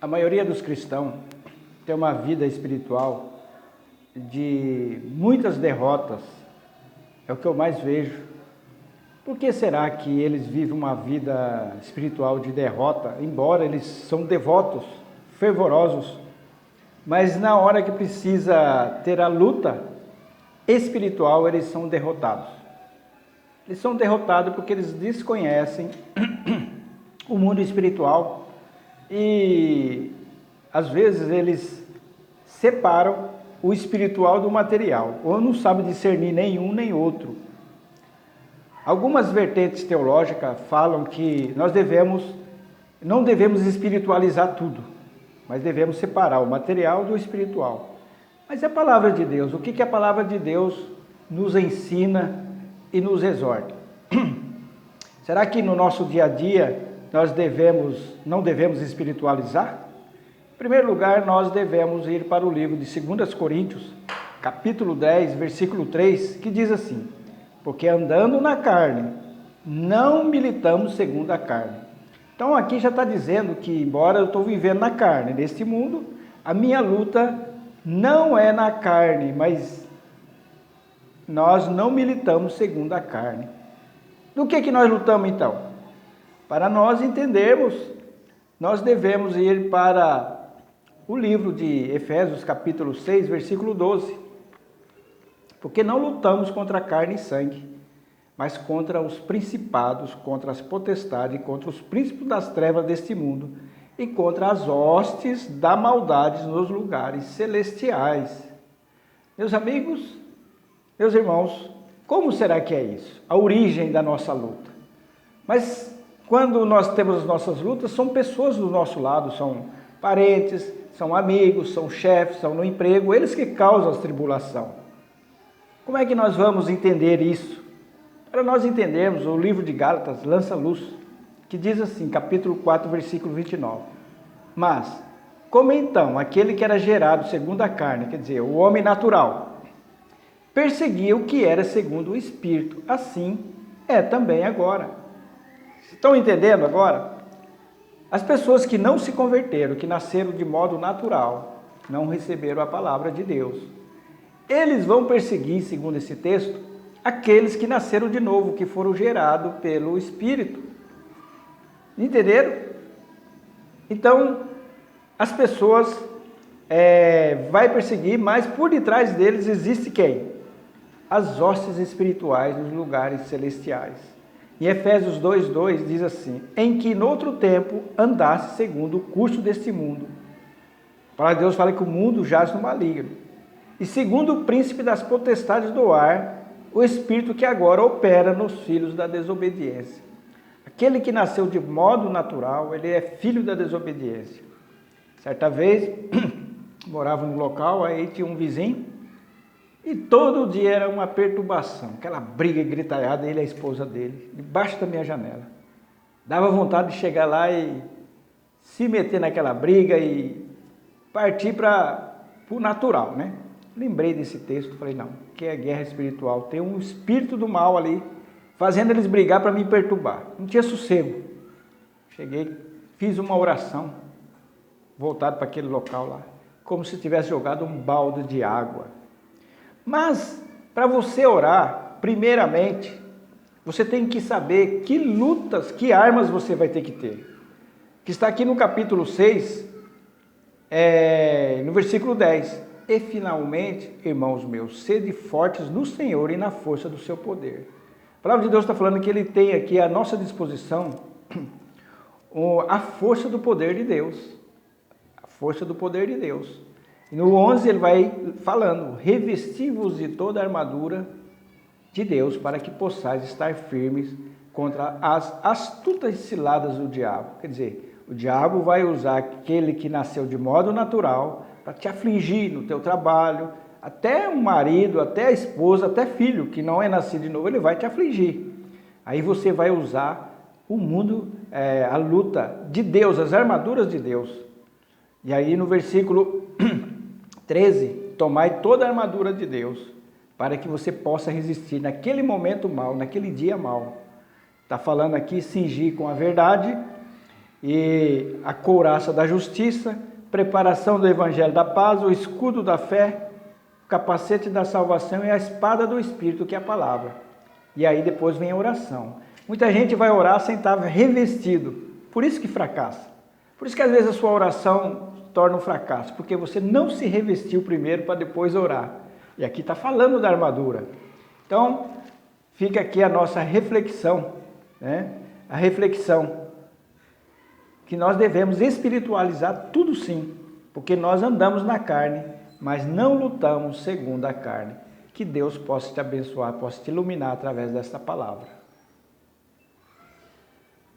A maioria dos cristãos tem uma vida espiritual de muitas derrotas, é o que eu mais vejo. Por que será que eles vivem uma vida espiritual de derrota, embora eles são devotos, fervorosos, mas na hora que precisa ter a luta espiritual, eles são derrotados. Eles são derrotados porque eles desconhecem o mundo espiritual e às vezes eles separam o espiritual do material, ou não sabem discernir nenhum nem outro. Algumas vertentes teológicas falam que não devemos espiritualizar tudo, mas devemos separar o material do espiritual. Mas a palavra de Deus, o que a palavra de Deus nos ensina e nos exorta? Será que no nosso dia a dia nós não devemos espiritualizar? Em primeiro lugar, nós devemos ir para o livro de 2 Coríntios, capítulo 10, versículo 3, que diz assim: porque andando na carne, não militamos segundo a carne. Então aqui já está dizendo que, embora eu estou vivendo na carne, neste mundo, a minha luta não é na carne, mas nós não militamos segundo a carne. Do que nós lutamos então? Para nós entendermos, nós devemos ir para o livro de Efésios, capítulo 6, versículo 12. Porque não lutamos contra carne e sangue, mas contra os principados, contra as potestades, contra os príncipes das trevas deste mundo e contra as hostes da maldade nos lugares celestiais. Meus amigos, meus irmãos, como será que é isso? A origem da nossa luta. Mas quando nós temos as nossas lutas, são pessoas do nosso lado, são parentes, são amigos, são chefes, são no emprego, eles que causam a tribulação. Como é que nós vamos entender isso? Para nós entendermos, o livro de Gálatas lança luz, que diz assim, capítulo 4, versículo 29. Mas, como então aquele que era gerado segundo a carne, quer dizer, o homem natural, perseguia o que era segundo o Espírito, assim é também agora. Estão entendendo agora? As pessoas que não se converteram, que nasceram de modo natural, não receberam a palavra de Deus. Eles vão perseguir, segundo esse texto, aqueles que nasceram de novo, que foram gerados pelo Espírito. Entenderam? Então, as pessoas vai perseguir, mas por detrás deles existe quem? As hostes espirituais nos lugares celestiais. Em Efésios 2:2 diz assim: em que noutro tempo andasse segundo o curso deste mundo. A palavra de Deus fala que o mundo jaz no maligno. E segundo o príncipe das potestades do ar, o espírito que agora opera nos filhos da desobediência. Aquele que nasceu de modo natural, ele é filho da desobediência. Certa vez, morava num local, aí tinha um vizinho, e todo dia era uma perturbação, aquela briga gritalhada, ele e a esposa dele, debaixo da minha janela. Dava vontade de chegar lá e se meter naquela briga e partir para o natural, né? Lembrei desse texto, falei, não, que é guerra espiritual, tem um espírito do mal ali, fazendo eles brigar para me perturbar. Não tinha sossego. Cheguei, fiz uma oração, voltado para aquele local lá, como se tivesse jogado um balde de água. Mas, para você orar, primeiramente, você tem que saber que lutas, que armas você vai ter que ter. Que está aqui no capítulo 6, no versículo 10. E finalmente, irmãos meus, sede fortes no Senhor e na força do seu poder. A palavra de Deus está falando que ele tem aqui à nossa disposição a força do poder de Deus. A força do poder de Deus. E no 11 ele vai falando, revesti-vos de toda a armadura de Deus para que possais estar firmes contra as astutas ciladas do diabo. Quer dizer, o diabo vai usar aquele que nasceu de modo natural para te afligir no teu trabalho, até o marido, até a esposa, até filho que não é nascido de novo, ele vai te afligir. Aí você vai usar o mundo, a luta de Deus, as armaduras de Deus. E aí no versículo 13, tomai toda a armadura de Deus, para que você possa resistir naquele momento mal, naquele dia mal. Está falando aqui, cingir com a verdade e a couraça da justiça, preparação do evangelho da paz, o escudo da fé, o capacete da salvação e a espada do Espírito, que é a palavra. E aí depois vem a oração. Muita gente vai orar sem estar revestido, por isso que fracassa. Por isso que às vezes a sua oração torna um fracasso, porque você não se revestiu primeiro para depois orar. E aqui está falando da armadura. Então, fica aqui a nossa reflexão, né? A reflexão que nós devemos espiritualizar tudo sim, porque nós andamos na carne, mas não lutamos segundo a carne. Que Deus possa te abençoar, possa te iluminar através desta palavra.